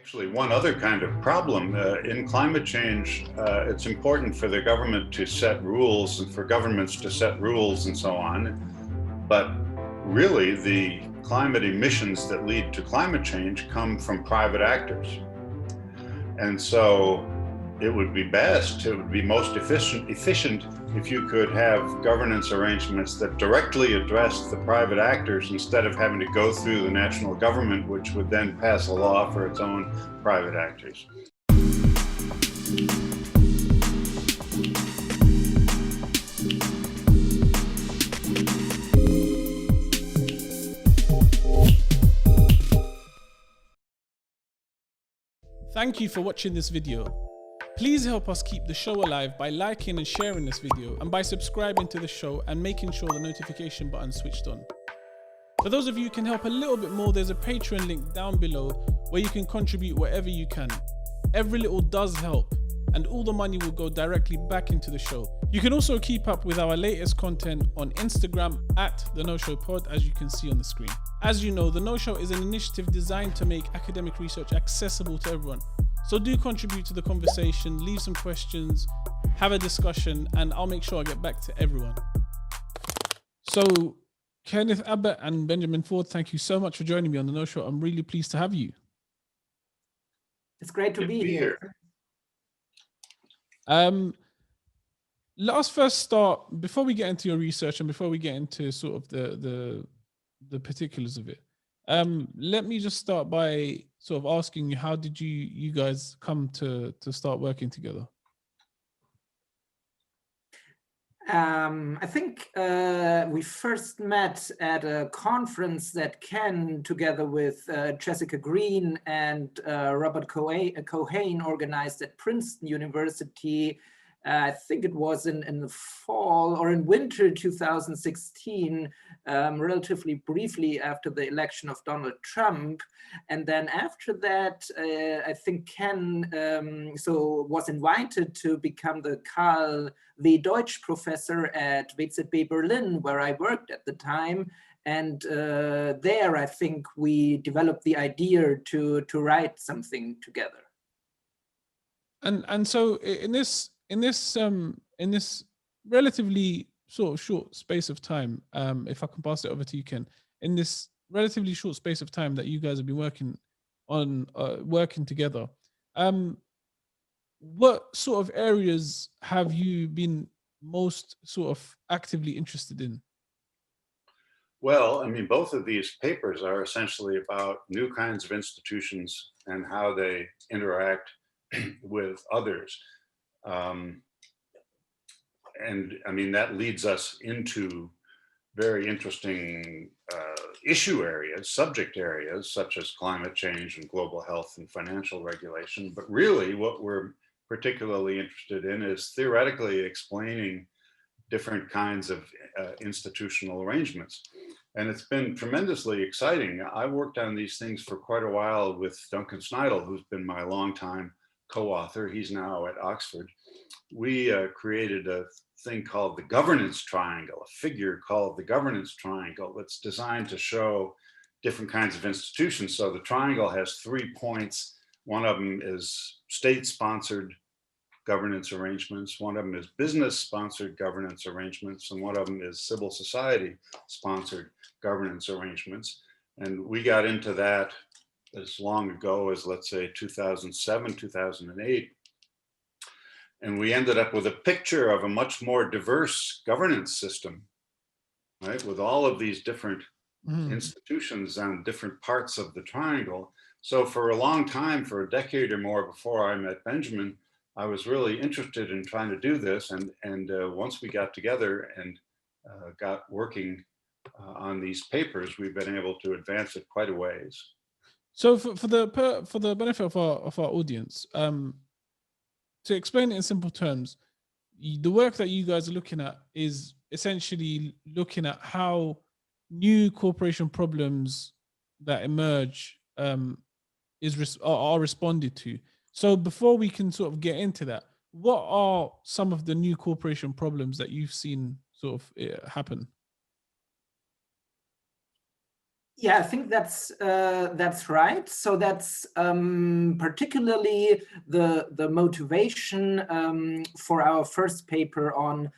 Actually, one other kind of problem in climate change, it's important for the government to set rules and for governments to set rules and so on. But really, the climate emissions that lead to climate change come from private actors. And so it would be best, it would be most efficient if you could have governance arrangements that directly address the private actors instead of having to go through the national government, which would then pass a law for its own private actors. Thank you for watching this video. Please help us keep the show alive by liking and sharing this video and by subscribing to the show and making sure the notification button is switched on. For those of you who can help a little bit more, there's a Patreon link down below where you can contribute whatever you can. Every little does help, and all the money will go directly back into the show. You can also keep up with our latest content on Instagram at The No Show Pod, as you can see on the screen. As you know, The No Show is an initiative designed to make academic research accessible to everyone. So do contribute to the conversation, leave some questions, have a discussion, and I'll make sure I get back to everyone. So Kenneth Abbott and Benjamin Faude, thank you so much for joining me on The No Show. I'm really pleased to have you. It's great to be here. Let us first start, before we get into your research and before we get into sort of the particulars of it, let me just start by sort of asking you, how did you guys come to start working together? I think we first met at a conference that Ken, together with Jessica Green and Robert Cohane, organized at Princeton University. I think it was in the fall or in winter 2016, relatively briefly after the election of Donald Trump. And then after that, I think Ken was invited to become the Karl W. Deutsch professor at WZB Berlin, where I worked at the time. And there, I think we developed the idea to write something together. And so in this relatively sort of short space of time, if I can pass it over to you, Ken, in this relatively short space of time that you guys have been working together, what sort of areas have you been most sort of actively interested in? Well, I mean, both of these papers are essentially about new kinds of institutions and how they interact with others. And I mean, that leads us into very interesting issue areas, subject areas, such as climate change and global health and financial regulation. But really what we're particularly interested in is theoretically explaining different kinds of institutional arrangements. And it's been tremendously exciting. I worked on these things for quite a while with Duncan Snidel, who's been my longtime co-author. He's now at Oxford. We created a thing called the governance triangle, a figure called the governance triangle that's designed to show different kinds of institutions. So the triangle has 3 points. One of them is state-sponsored governance arrangements, one of them is business-sponsored governance arrangements, and one of them is civil society-sponsored governance arrangements. And we got into that as long ago as, let's say, 2007, 2008. And we ended up with a picture of a much more diverse governance system, right? With all of these different institutions on different parts of the triangle. So for a long time, for a decade or more before I met Benjamin, I was really interested in trying to do this. And once we got together and got working on these papers, we've been able to advance it quite a ways. So for the benefit of our audience, to explain it in simple terms, the work that you guys are looking at is essentially looking at how new corporation problems that emerge are responded to. So before we can sort of get into that, what are some of the new corporation problems that you've seen sort of happen? Yeah, I think that's right. So that's particularly the motivation for our first paper on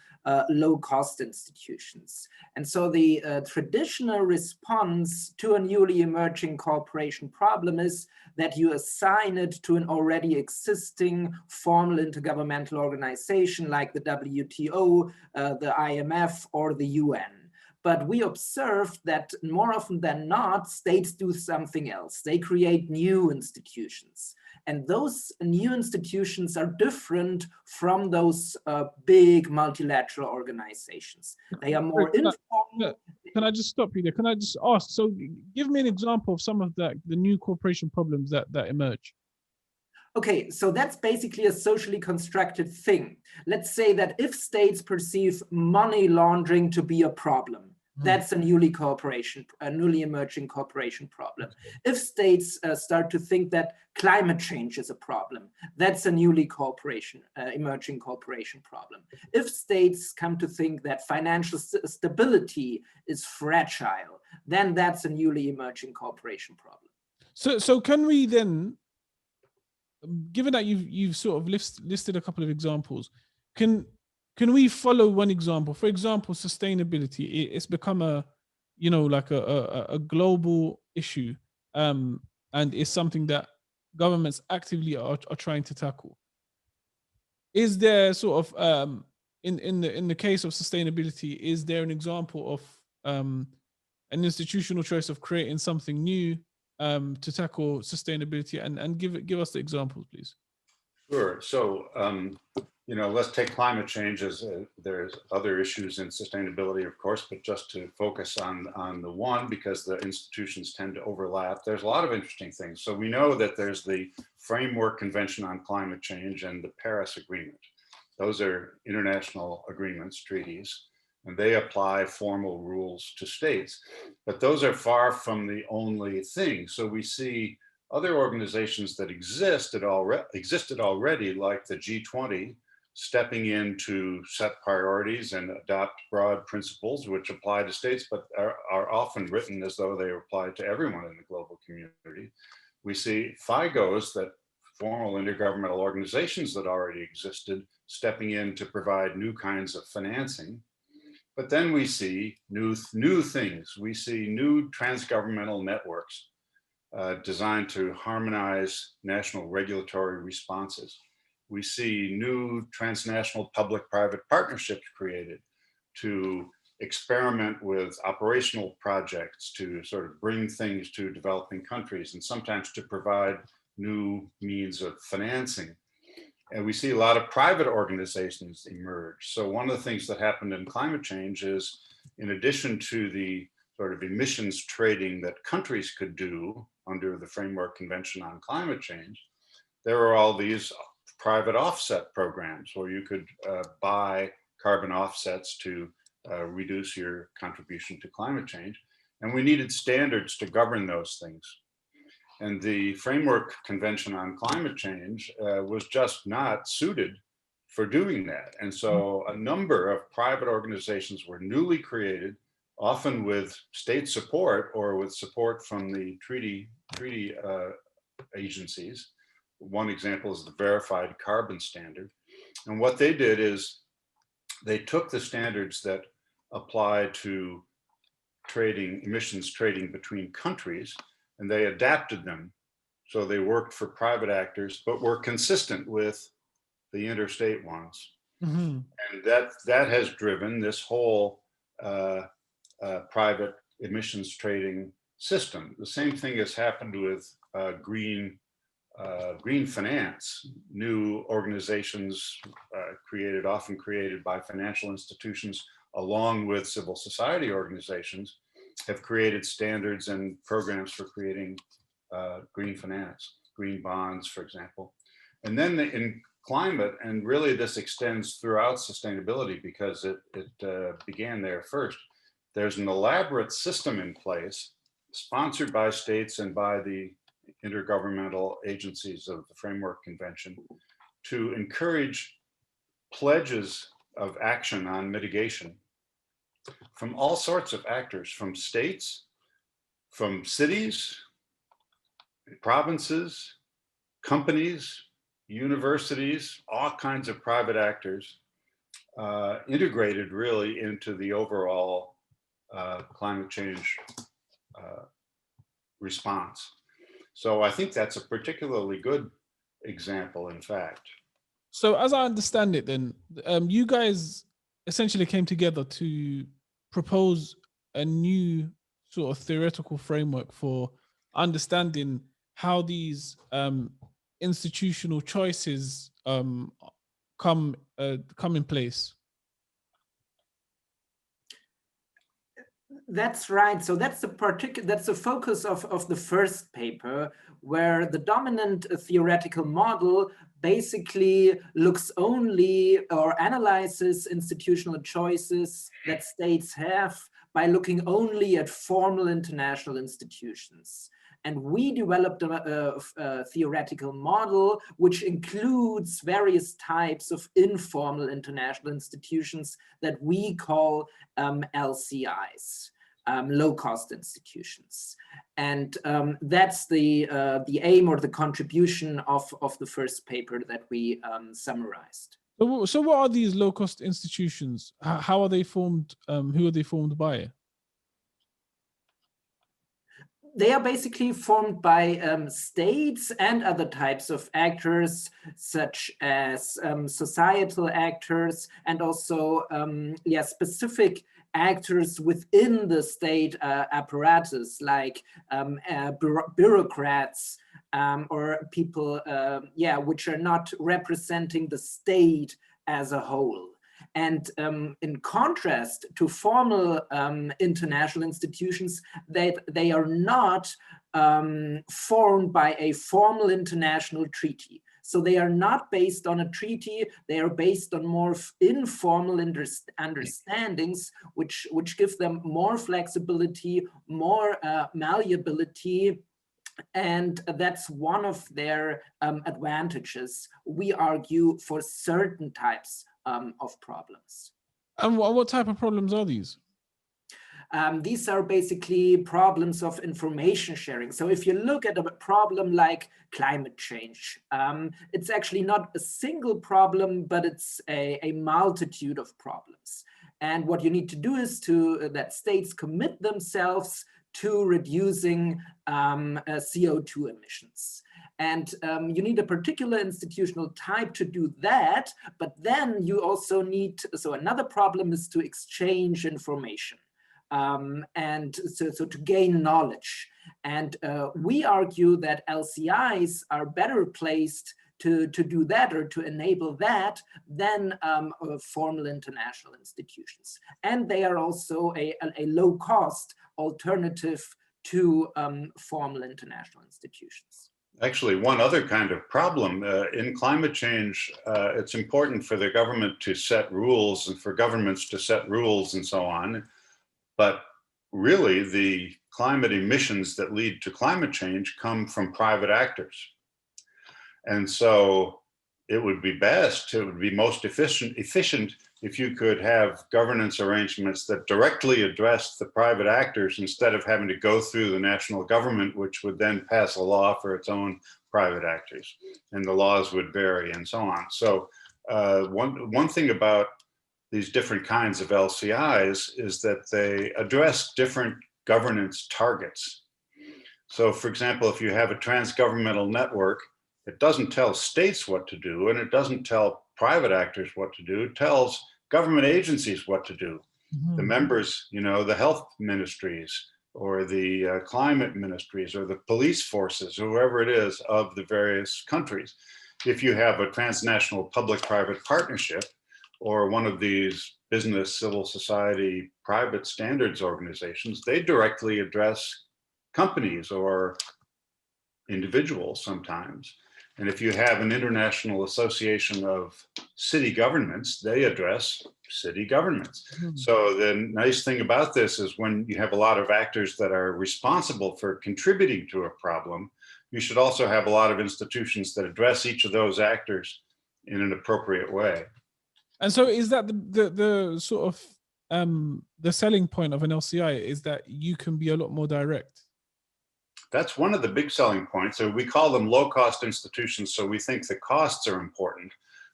low-cost institutions. And so the traditional response to a newly emerging cooperation problem is that you assign it to an already existing formal intergovernmental organization like the WTO, the IMF, or the UN. But we observed that more often than not, states do something else. They create new institutions. And those new institutions are different from those big multilateral organizations. They are more informal. Can I just stop you there? Can I just ask? So, give me an example of some of the new corporation problems that emerge. Okay, so that's basically a socially constructed thing. Let's say that if states perceive money laundering to be a problem, that's a newly emerging cooperation problem. If states start to think that climate change is a problem, that's a newly emerging cooperation problem. If states come to think that financial stability is fragile, then that's a newly emerging cooperation problem. So can we then, given that you've sort of listed a couple of examples, can we follow one example? For example, sustainability. It's become a, like a global issue, and it's something that governments actively are trying to tackle. Is there sort of in the case of sustainability, is there an example of an institutional choice of creating something new to tackle sustainability, and give us the examples, please? Sure. So, let's take climate change as there's other issues in sustainability, of course, but just to focus on the one, because the institutions tend to overlap, there's a lot of interesting things. So we know that there's the Framework Convention on Climate Change and the Paris Agreement. Those are international agreements, treaties, and they apply formal rules to states. But those are far from the only thing. So we see other organizations that existed already, like the G20, stepping in to set priorities and adopt broad principles which apply to states, but are often written as though they apply to everyone in the global community. We see FIGOs, that formal intergovernmental organizations that already existed, stepping in to provide new kinds of financing. But then we see new things. We see new transgovernmental networks designed to harmonize national regulatory responses. We see new transnational public-private partnerships created to experiment with operational projects, to sort of bring things to developing countries, and sometimes to provide new means of financing. And we see a lot of private organizations emerge. So one of the things that happened in climate change is, in addition to the sort of emissions trading that countries could do under the Framework Convention on Climate Change, there are all these private offset programs where you could buy carbon offsets to reduce your contribution to climate change. And we needed standards to govern those things. And the Framework Convention on Climate Change was just not suited for doing that. And so a number of private organizations were newly created, often with state support or with support from the treaty agencies. One example is the Verified Carbon Standard. And what they did is they took the standards that apply to emissions trading between countries, and they adapted them so they worked for private actors, but were consistent with the interstate ones. Mm-hmm. And that has driven this whole private emissions trading system. The same thing has happened with green finance. New organizations often created by financial institutions, along with civil society organizations, have created standards and programs for creating green finance, green bonds, for example. And then in climate, and really this extends throughout sustainability because it began there first, there's an elaborate system in place, sponsored by states and by the intergovernmental agencies of the Framework Convention, to encourage pledges of action on mitigation from all sorts of actors, from states from cities, provinces, companies, universities, all kinds of private actors, integrated really into the overall climate change response. So I think that's a particularly good example, in fact. So as I understand it, then you guys essentially came together to propose a new sort of theoretical framework for understanding how these institutional choices come in place. That's right. So that's the focus of the first paper, where the dominant theoretical model basically looks only or analyzes institutional choices that states have by looking only at formal international institutions. And we developed a theoretical model which includes various types of informal international institutions that we call LCIs. Low-cost institutions, and that's the aim or the contribution of the first paper that we summarized. So what are these low-cost institutions? How are they formed? Who are they formed by? They are basically formed by states and other types of actors, such as societal actors, and also specific actors within the state apparatus, like bureaucrats or people, which are not representing the state as a whole. And in contrast to formal international institutions, they are not formed by a formal international treaty. So they are not based on a treaty, they are based on more informal understandings, which give them more flexibility, more malleability, and that's one of their advantages, we argue, for certain types of problems. And what type of problems are these? These are basically problems of information sharing. So if you look at a problem like climate change, it's actually not a single problem, but it's a multitude of problems. And what you need to do is that states commit themselves to reducing CO2 emissions. And you need a particular institutional type to do that, but then you also need, so another problem is to exchange information. And so to gain knowledge. And we argue that LCIs are better placed to do that or to enable that than formal international institutions. And they are also a low-cost alternative to formal international institutions. Actually, one other kind of problem in climate change, it's important for the government to set rules and for governments to set rules and so on. But really, the climate emissions that lead to climate change come from private actors. And so it would be most efficient if you could have governance arrangements that directly address the private actors instead of having to go through the national government, which would then pass a law for its own private actors. And the laws would vary and so on. So one thing about these different kinds of LCIs is that they address different governance targets. So for example, if you have a transgovernmental network, it doesn't tell states what to do, and it doesn't tell private actors what to do. It tells government agencies what to do. Mm-hmm. The members, the health ministries or the climate ministries or the police forces, whoever it is of the various countries. If you have a transnational public-private partnership, or one of these business, civil society, private standards organizations, they directly address companies or individuals sometimes. And if you have an international association of city governments, they address city governments. Mm-hmm. So the nice thing about this is when you have a lot of actors that are responsible for contributing to a problem, you should also have a lot of institutions that address each of those actors in an appropriate way. And so is that the sort of the selling point of an LCI, is that you can be a lot more direct? That's one of the big selling points. So we call them low-cost institutions, so we think the costs are important.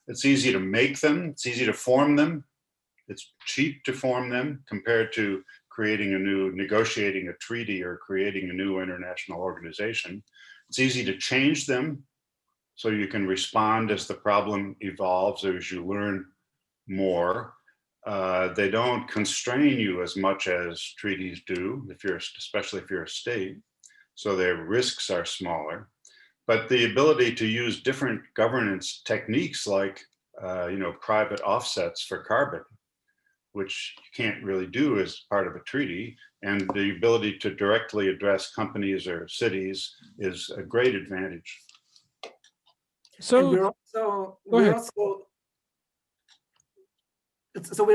It's easy to make them, it's easy to form them, it's cheap to form them compared to negotiating a treaty or creating a new international organization. It's easy to change them, so you can respond as the problem evolves or as you learn more. They don't constrain you as much as treaties do, especially if you're a state. So their risks are smaller. But the ability to use different governance techniques like private offsets for carbon, which you can't really do as part of a treaty, and the ability to directly address companies or cities is a great advantage. So we're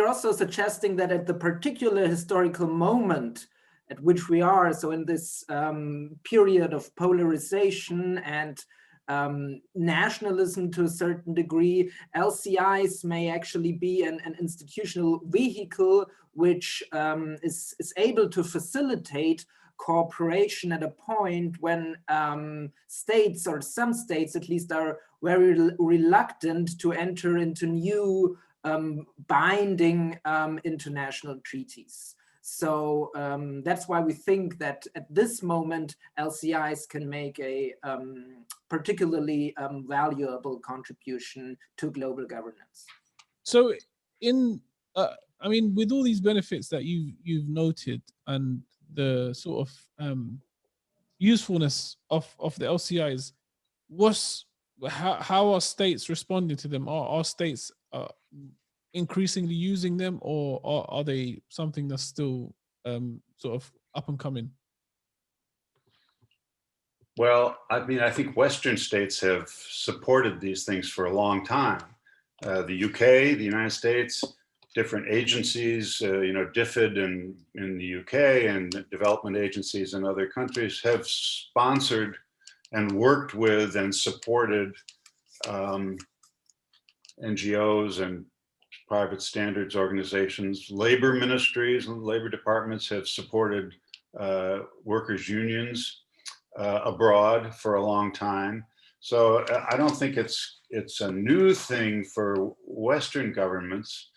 also suggesting that at the particular historical moment at which we are, so in this period of polarization and nationalism to a certain degree, LCIs may actually be an institutional vehicle which is able to facilitate cooperation at a point when states, or some states at least, are very reluctant to enter into new binding international treaties. So that's why we think that at this moment, LCIs can make a particularly valuable contribution to global governance. So with all these benefits that you've noted and the sort of usefulness of the LCIs, how are states responding to them? Are states increasingly using them, or are they something that's still sort of up and coming? Well, I think Western states have supported these things for a long time. The UK, the United States, different agencies, DFID in the UK and development agencies in other countries have sponsored and worked with and supported NGOs and private standards organizations. Labor ministries and labor departments have supported workers' unions abroad for a long time. So I don't think it's a new thing for Western governments.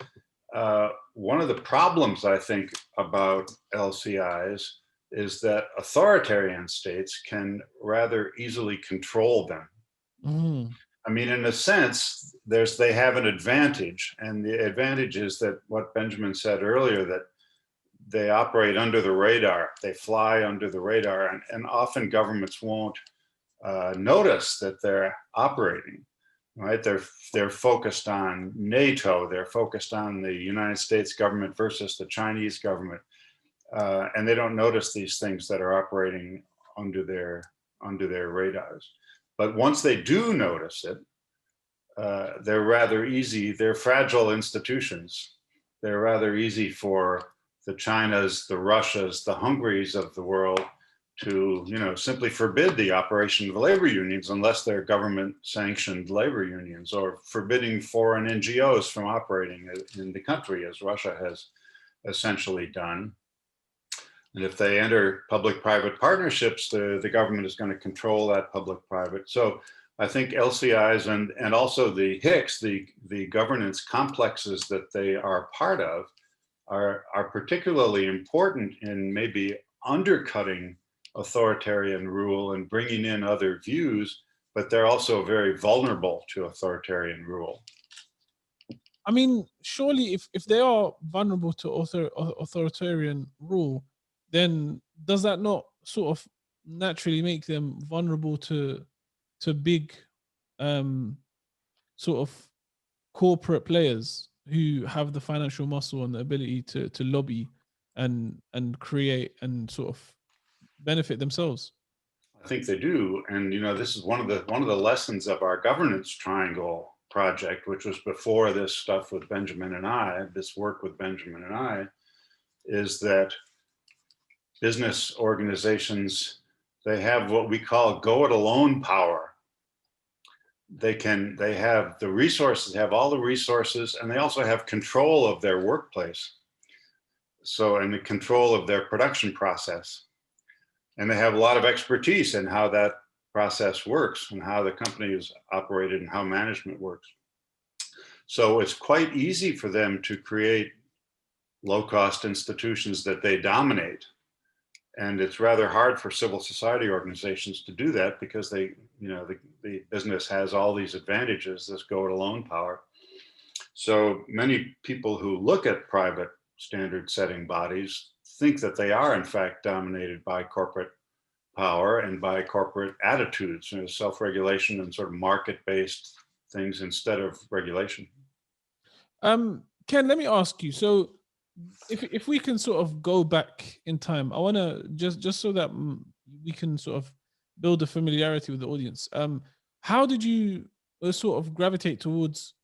One of the problems, I think, about LCIs is that authoritarian states can rather easily control them. Mm. I mean, in a sense, they have an advantage, and the advantage is that what Benjamin said earlier, that they operate under the radar, they fly under the radar, and often governments won't notice that they're operating, right? They're focused on NATO, they're focused on the United States government versus the Chinese government, and they don't notice these things that are operating under their radars. But once they do notice it, they're rather easy. They're fragile institutions. They're rather easy for the Chinas, the Russias, the Hungaries of the world to, simply forbid the operation of labor unions unless they're government-sanctioned labor unions, or forbidding foreign NGOs from operating in the country, as Russia has essentially done. And if they enter public-private partnerships, the government is going to control that public-private. So I think LCIs and also the HICS, the governance complexes that they are part of, are particularly important in maybe undercutting authoritarian rule and bringing in other views, but they're also very vulnerable to authoritarian rule. I mean, surely if they are vulnerable to authoritarian rule, then does that not sort of naturally make them vulnerable to big sort of corporate players who have the financial muscle and the ability to lobby and create and sort of benefit themselves? I think they do, and this is one of the lessons of our governance triangle project, which was before this stuff with Benjamin and I, this work with Benjamin and I, is that business organizations, they have what we call go it alone power. They have the resources, have all the resources, and they also have control of their workplace. So, and the control of their production process. and they have a lot of expertise in how that process works and how the company is operated and how management works. So it's quite easy for them to create low-cost institutions that they dominate. And it's rather hard for civil society organizations to do that because they, the business has all these advantages that go to loan power. So many people who look at private standard setting bodies think that they are in fact dominated by corporate power and by corporate attitudes, self-regulation and sort of market-based things instead of regulation. Ken, let me ask you. So, if we can sort of go back in time, I want to just so that we can sort of build a familiarity with the audience. How did you sort of gravitate towards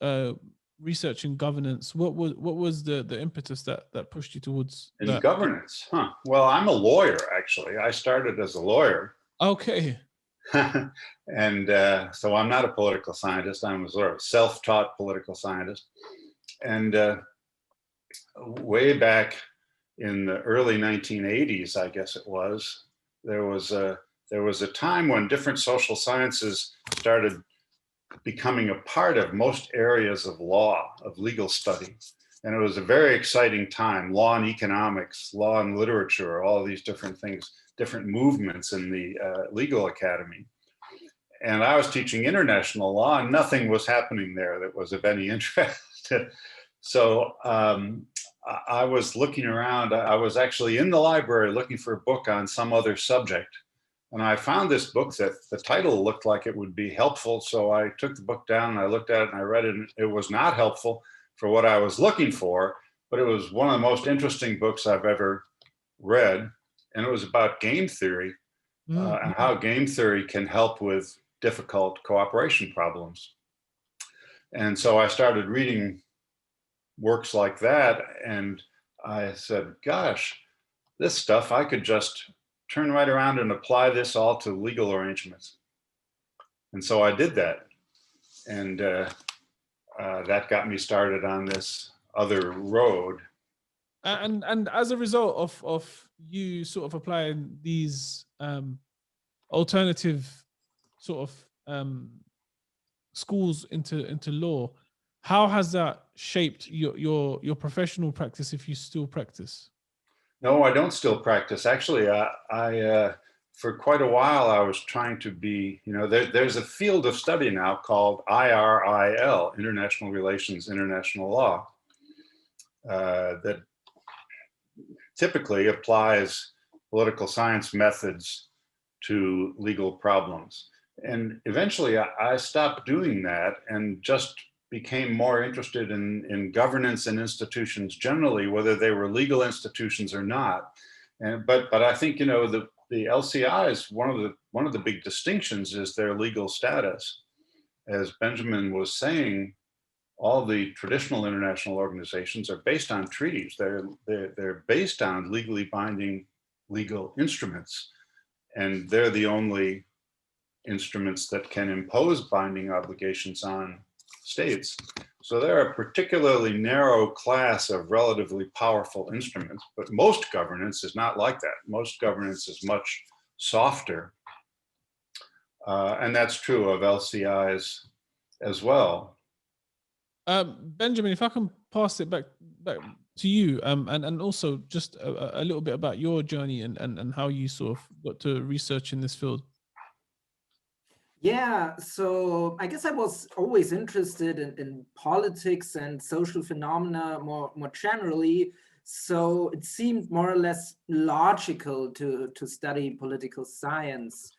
researching governance? What was the impetus that pushed you towards that? Governance? Huh. Well, I'm a lawyer, actually. I started as a lawyer. Okay. And so I'm not a political scientist. I'm a sort of self-taught political scientist. And way back in the early 1980s, I guess it was, there was a time when different social sciences started becoming a part of most areas of law, of legal study. And it was a very exciting time. Law and economics, law and literature, all these different things, different movements in the legal academy. And I was teaching international law and nothing was happening there that was of any interest. So I was looking around. I was actually in the library looking for a book on some other subject. And I found this book that the title looked like it would be helpful. So I took the book down and I looked at it and I read it. And it was not helpful for what I was looking for, but it was one of the most interesting books I've ever read. And it was about game theory and how game theory can help with difficult cooperation problems. And so I started reading works like that. And I said, gosh, this stuff, I could just turn right around and apply this all to legal arrangements. And so I did that. And that got me started on this other road. And as a result of you sort of applying these alternative sort of schools into law, how has that shaped your professional practice, if you still practice? No, I don't still practice. Actually, I for quite a while, I was trying to be, there's a field of study now called IRIL, International Relations, International Law, that typically applies political science methods to legal problems. And eventually I stopped doing that and just became more interested in governance and institutions generally, whether they were legal institutions or not. But I think, the LCIs, one of the big distinctions is their legal status. As Benjamin was saying, all the traditional international organizations are based on treaties. They're based on legally binding legal instruments, and they're the only instruments that can impose binding obligations on states. So they're a particularly narrow class of relatively powerful instruments, but most governance is not like that. Most governance is much softer. And that's true of LCIs as well. Benjamin, if I can pass it back to you, and also just a little bit about your journey and how you sort of got to research in this field. Yeah, so I guess I was always interested in politics and social phenomena more generally. So it seemed more or less logical to study political science.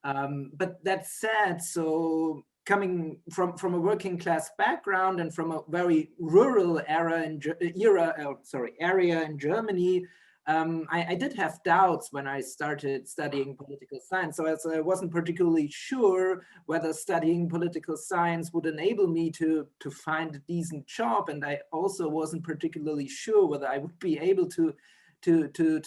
But that said, so coming from a working class background and from a very rural area in Germany, I did have doubts when I started studying political science. So I wasn't particularly sure whether studying political science would enable me to find a decent job. And I also wasn't particularly sure whether I would be able to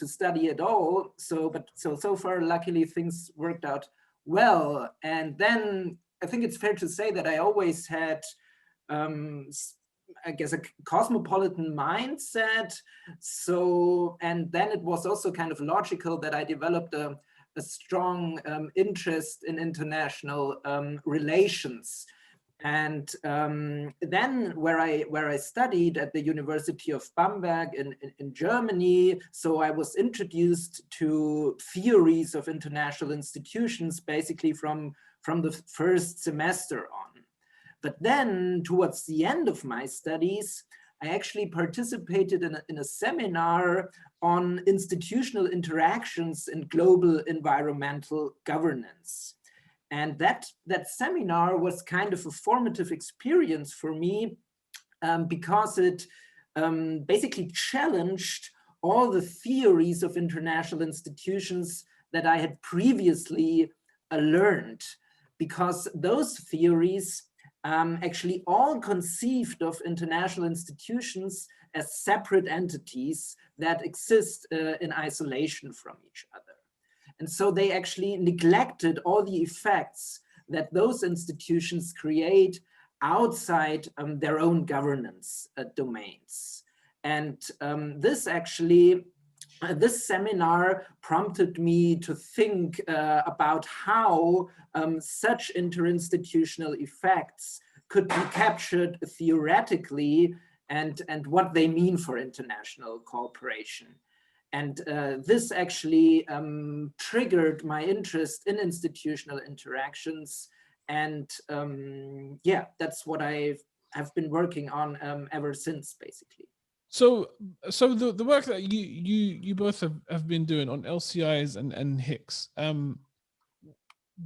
study at all. So far, luckily, things worked out well. And then I think it's fair to say that I always had I guess a cosmopolitan mindset. So, and then it was also kind of logical that I developed a a strong interest in international relations. And then where I studied at the University of Bamberg in Germany, so I was introduced to theories of international institutions basically from the first semester on. But then towards the end of my studies, I actually participated in a seminar on institutional interactions in global environmental governance. And that seminar was kind of a formative experience for me because it basically challenged all the theories of international institutions that I had previously learned, because those theories actually all conceived of international institutions as separate entities that exist in isolation from each other. And so they actually neglected all the effects that those institutions create outside their own governance domains. And this seminar prompted me to think about how such interinstitutional effects could be captured theoretically and what they mean for international cooperation. And this actually triggered my interest in institutional interactions. And yeah, that's what I have been working on ever since, basically. So the work that you both have been doing on LCIs and Hicks,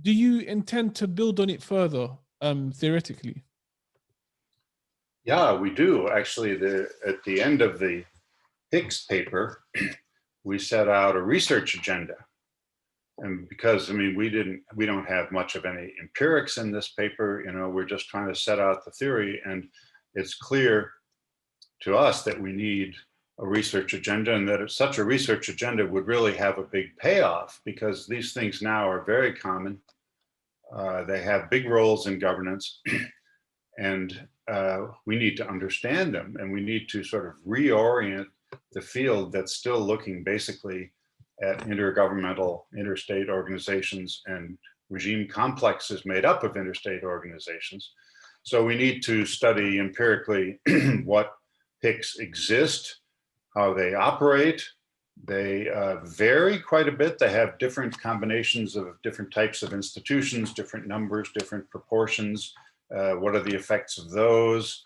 do you intend to build on it further theoretically? Yeah, we do. Actually, at the end of the Hicks paper, we set out a research agenda. And because, I mean, we don't have much of any empirics in this paper, you know, we're just trying to set out the theory, and it's clear to us that we need a research agenda, and that such a research agenda would really have a big payoff, because these things now are very common. They have big roles in governance, and we need to understand them, and we need to sort of reorient the field that's still looking basically at intergovernmental, interstate organizations and regime complexes made up of interstate organizations. So we need to study empirically what PICs exist, how they operate. They vary quite a bit. They have different combinations of different types of institutions, different numbers, different proportions. What are the effects of those?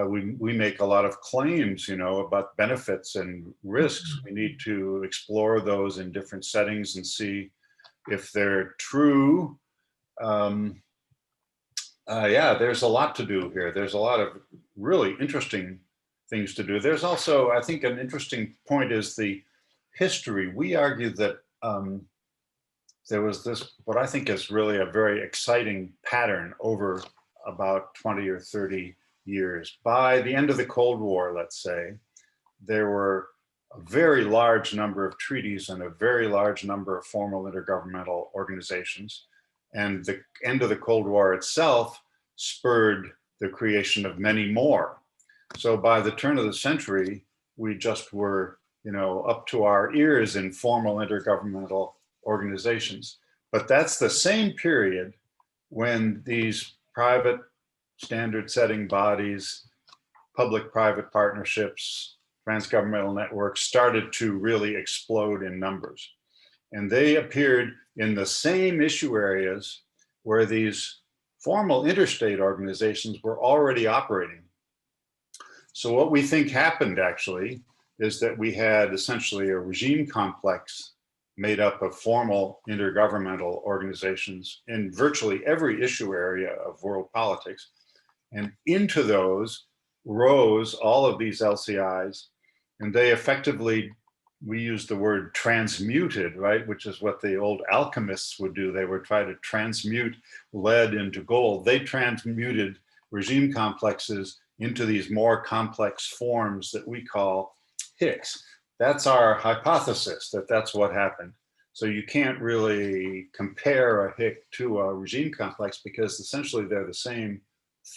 We make a lot of claims, you know, about benefits and risks. We need to explore those in different settings and see if they're true. Yeah, there's a lot to do here. There's a lot of really interesting things to do. There's also, I think, an interesting point is the history. We argue that there was this, what I think is really a very exciting pattern over about 20 or 30 years. By the end of the Cold War, let's say, there were a very large number of treaties and a very large number of formal intergovernmental organizations. And the end of the Cold War itself spurred the creation of many more. So by the turn of the century, we just were, you know, up to our ears in formal intergovernmental organizations. But that's the same period when these private standard setting bodies, public-private partnerships, transgovernmental networks started to really explode in numbers. And they appeared in the same issue areas where these formal interstate organizations were already operating. So what we think happened actually is that we had essentially a regime complex made up of formal intergovernmental organizations in virtually every issue area of world politics. And into those rose all of these LCIs, and they effectively, we use the word transmuted, right? Which is what the old alchemists would do. They would try to transmute lead into gold. They transmuted regime complexes into these more complex forms that we call Hicks. That's our hypothesis, that that's what happened. So you can't really compare a Hick to a regime complex because essentially they're the same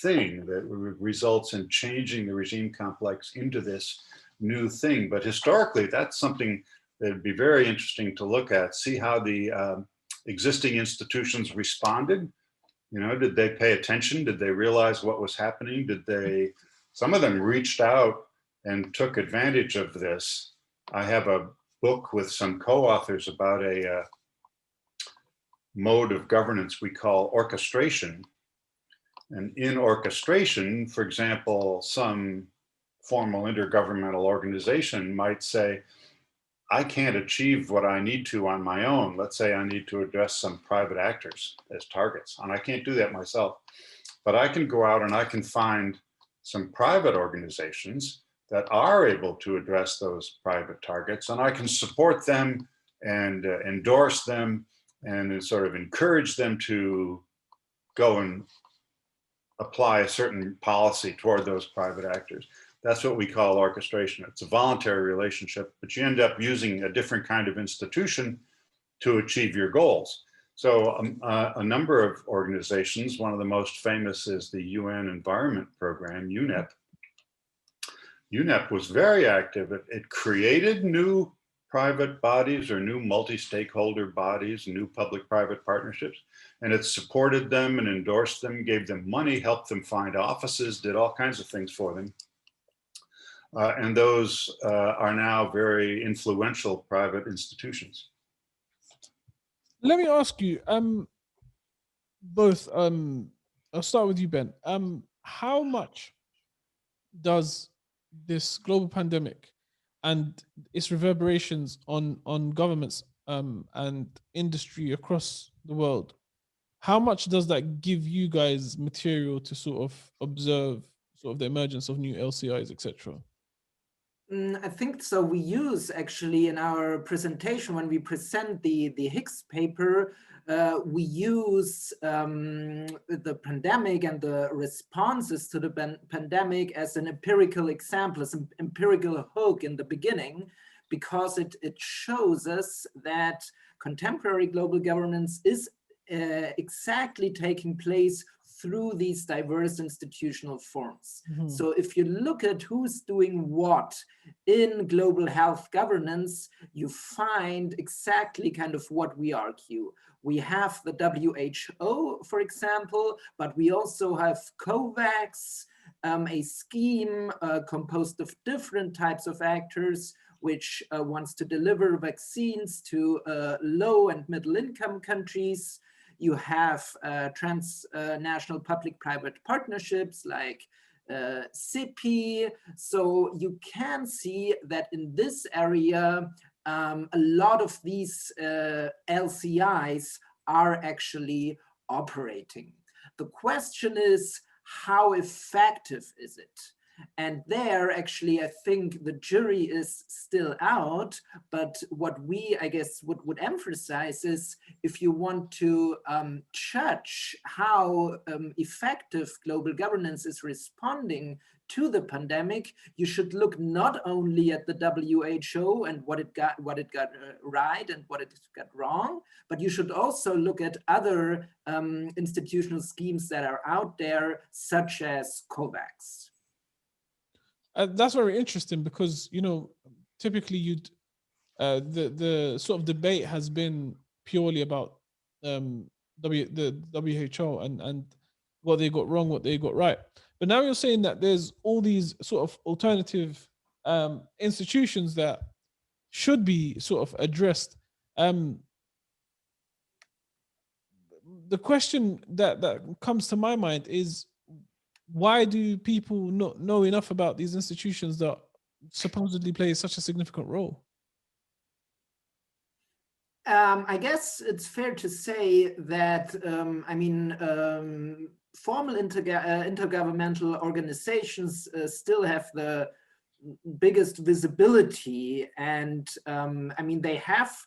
thing that results in changing the regime complex into this new thing. But historically, that's something It'd be very interesting to look at, see how the existing institutions responded. You know, did they pay attention? Did they realize what was happening? Did they, some of them reached out and took advantage of this. I have a book with some co-authors about a mode of governance we call orchestration. And in orchestration, for example, some formal intergovernmental organization might say, I can't achieve what I need to on my own. Let's say I need to address some private actors as targets, and I can't do that myself. But I can go out and I can find some private organizations that are able to address those private targets, and I can support them and endorse them and sort of encourage them to go and apply a certain policy toward those private actors. That's what we call orchestration. It's a voluntary relationship, but you end up using a different kind of institution to achieve your goals. So a number of organizations, one of the most famous is the UN Environment Program, UNEP. UNEP was very active. It created new private bodies or new multi-stakeholder bodies, new public-private partnerships, and it supported them and endorsed them, gave them money, helped them find offices, did all kinds of things for them. And those are now very influential private institutions. Let me ask you, both, I'll start with you, Ben. How much does this global pandemic and its reverberations on governments and industry across the world, how much does that give you guys material to sort of observe sort of the emergence of new LCIs, etc.? I think so. We use actually in our presentation, when we present the Higgs paper, we use the pandemic and the responses to the pandemic as an empirical example, as an empirical hook in the beginning, because it shows us that contemporary global governance is exactly taking place through these diverse institutional forms. Mm-hmm. So if you look at who's doing what in global health governance, you find exactly kind of what we argue. We have the WHO, for example, but we also have COVAX, a scheme composed of different types of actors, which wants to deliver vaccines to low and middle income countries. You have transnational public-private partnerships like CIPI. So you can see that in this area, a lot of these LCIs are actually operating. The question is, how effective is it? And there, actually, I think the jury is still out. But what we, I guess, would emphasize is, if you want to judge how effective global governance is responding to the pandemic, you should look not only at the WHO and what it got right and what it got wrong, but you should also look at other institutional schemes that are out there, such as COVAX. That's very interesting because, you know, typically the sort of debate has been purely about the WHO and what they got wrong, what they got right. But now you're saying that there's all these sort of alternative institutions that should be sort of addressed. The question that comes to my mind is, why do people not know enough about these institutions that supposedly play such a significant role? I guess it's fair to say that, formal intergovernmental organizations still have the biggest visibility, and they have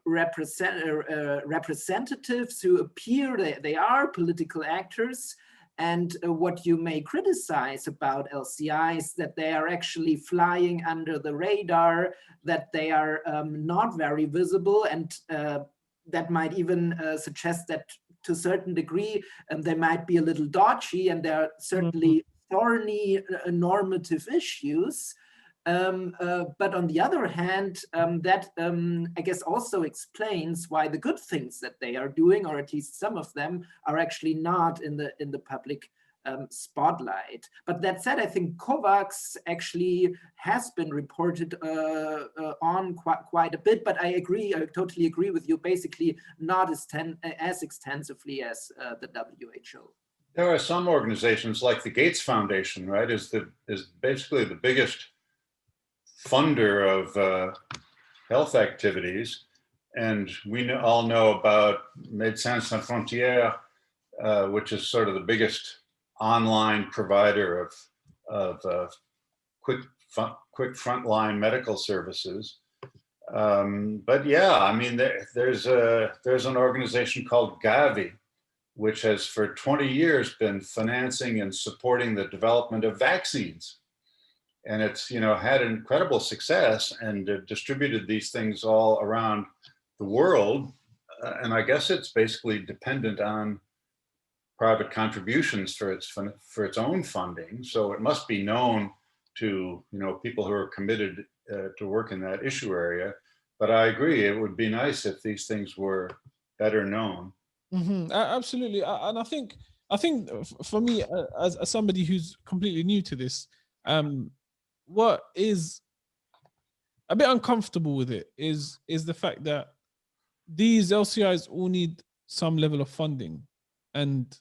representatives who appear, they are political actors. And what you may criticize about LCIs, that they are actually flying under the radar, that they are not very visible, and that might even suggest that to a certain degree they might be a little dodgy, and there are certainly thorny normative issues. But on the other hand, that I guess also explains why the good things that they are doing, or at least some of them, are actually not in the public spotlight. But that said, I think COVAX actually has been reported on quite a bit. But I totally agree with you. Basically, not as extensively as the WHO. There are some organizations like the Gates Foundation, right, is basically the biggest funder of health activities. And we all know about Médecins Sans Frontières, which is sort of the biggest online provider of quick frontline medical services. But yeah, I mean, there's an organization called Gavi, which has for 20 years been financing and supporting the development of vaccines. And it's, you know, had incredible success and distributed these things all around the world. And I guess it's basically dependent on private contributions for its own funding. So it must be known to, you know, people who are committed to work in that issue area. But I agree, it would be nice if these things were better known. Mm-hmm. Absolutely, and I think for me, as somebody who's completely new to this, what is a bit uncomfortable with it is the fact that these LCIs all need some level of funding, and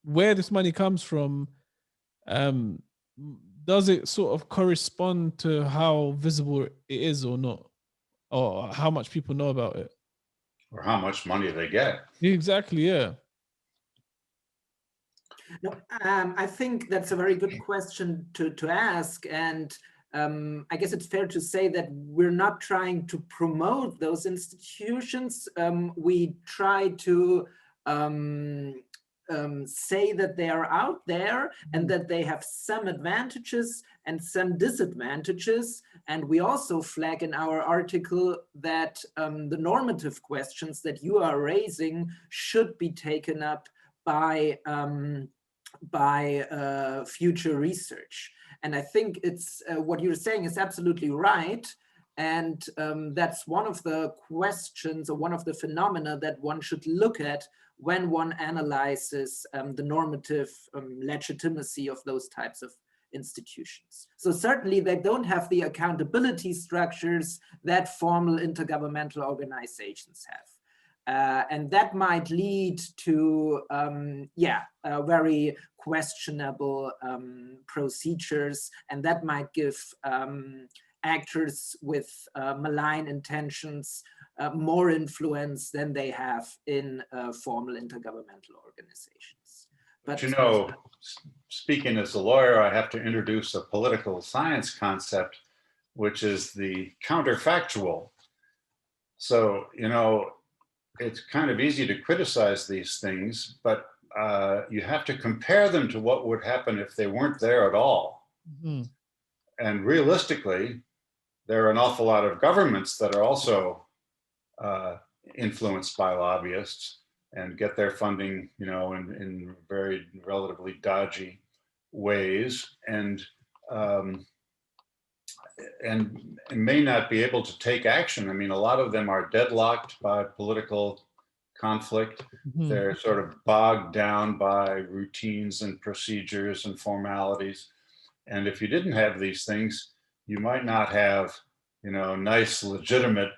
where this money comes from, does it sort of correspond to how visible it is or not, or how much people know about it, or how much money they get? Exactly, yeah. No, I think that's a very good question to ask, and I guess it's fair to say that we're not trying to promote those institutions. We try to say that they are out there and that they have some advantages and some disadvantages. And we also flag in our article that the normative questions that you are raising should be taken up by future research. And I think it's what you're saying is absolutely right. And that's one of the questions or one of the phenomena that one should look at when one analyzes the normative legitimacy of those types of institutions. So certainly they don't have the accountability structures that formal intergovernmental organizations have. And that might lead to, very questionable procedures, and that might give actors with malign intentions more influence than they have in formal intergovernmental organizations. But you know, speaking as a lawyer, I have to introduce a political science concept, which is the counterfactual. So, you know, it's kind of easy to criticize these things, but you have to compare them to what would happen if they weren't there at all. Mm-hmm. And realistically, there are an awful lot of governments that are also influenced by lobbyists and get their funding, you know, in very relatively dodgy ways, and may not be able to take action. I mean, a lot of them are deadlocked by political conflict. Mm-hmm. They're sort of bogged down by routines and procedures and formalities. And if you didn't have these things, you might not have, you know, nice, legitimate,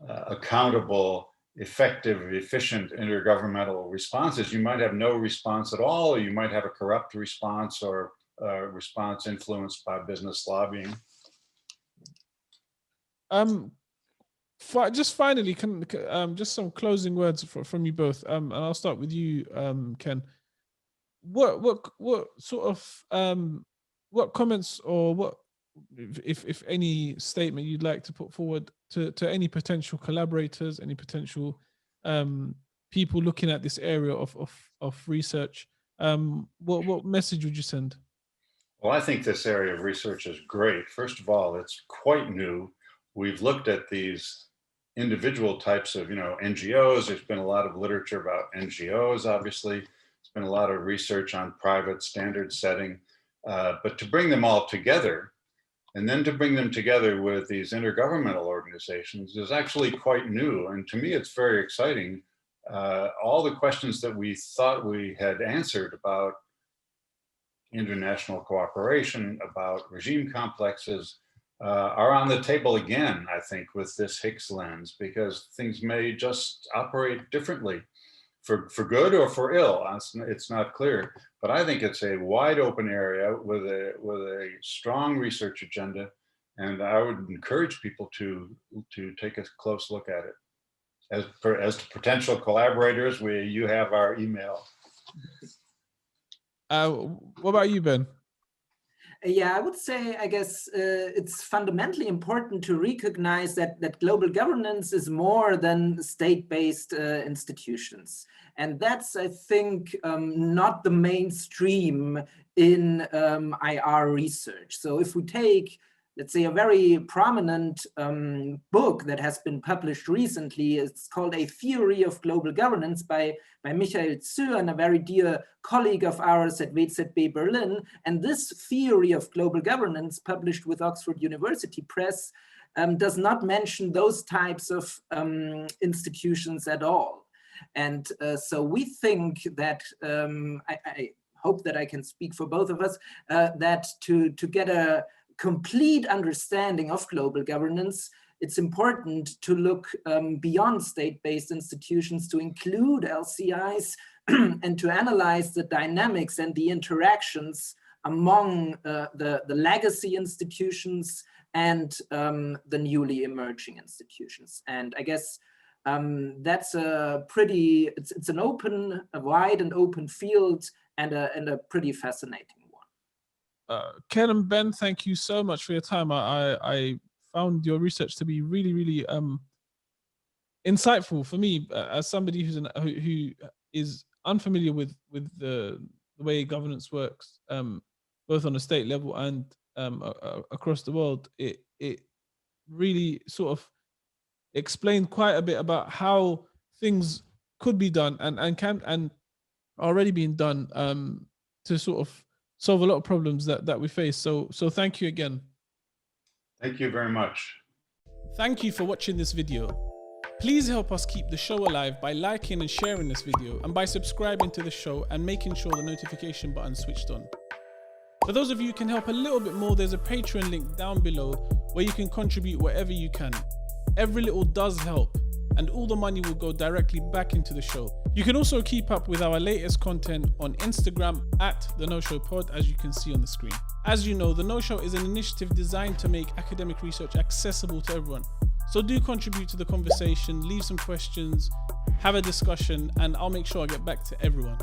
accountable, effective, efficient intergovernmental responses. You might have no response at all, or you might have a corrupt response, or a response influenced by business lobbying. Just finally, just some closing words from you both, and I'll start with you, Ken. What sort of what comments, or what, if any, statement you'd like to put forward to any potential collaborators, any potential people looking at this area of research? What message would you send? Well, I think this area of research is great. First of all, it's quite new. We've looked at these individual types of, you know, NGOs. There's been a lot of literature about NGOs, obviously. There's been a lot of research on private standard setting. But to bring them all together, and then to bring them together with these intergovernmental organizations is actually quite new. And to me, it's very exciting. All the questions that we thought we had answered about international cooperation, about regime complexes, are on the table again, I think, with this Higgs lens, because things may just operate differently for good or for ill. It's not clear, but I think it's a wide open area with a strong research agenda, and I would encourage people to take a close look at it. As potential collaborators, you have our email. What about you, Ben? Yeah, I would say, I guess it's fundamentally important to recognize that global governance is more than state-based institutions. And that's, I think, not the mainstream in IR research. So if we take, let's say, a very prominent book that has been published recently, it's called A Theory of Global Governance by Michael Zürn, a very dear colleague of ours at WZB Berlin. And this theory of global governance, published with Oxford University Press, does not mention those types of institutions at all. And so we think that, I hope that I can speak for both of us, that to get a complete understanding of global governance, it's important to look beyond state-based institutions, to include LCIs and to analyze the dynamics and the interactions among the legacy institutions and the newly emerging institutions. And I guess that's it's an open, a wide and open field, and a pretty fascinating one. Ken and Ben, thank you so much for your time. I found your research to be really, really insightful for me as somebody who is unfamiliar with the way governance works, both on a state level and across the world. It really sort of explained quite a bit about how things could be done and already being done to sort of solve a lot of problems that we face. So thank you again. Thank you very much. Thank you for watching this video. Please help us keep the show alive by liking and sharing this video, and by subscribing to the show and making sure the notification button is switched on. For those of you who can help a little bit more, there's a Patreon link down below where you can contribute whatever you can. Every little does help, and all the money will go directly back into the show. You can also keep up with our latest content on Instagram at The No Show Pod, as you can see on the screen. As you know, The No Show is an initiative designed to make academic research accessible to everyone. So do contribute to the conversation, leave some questions, have a discussion, and I'll make sure I get back to everyone.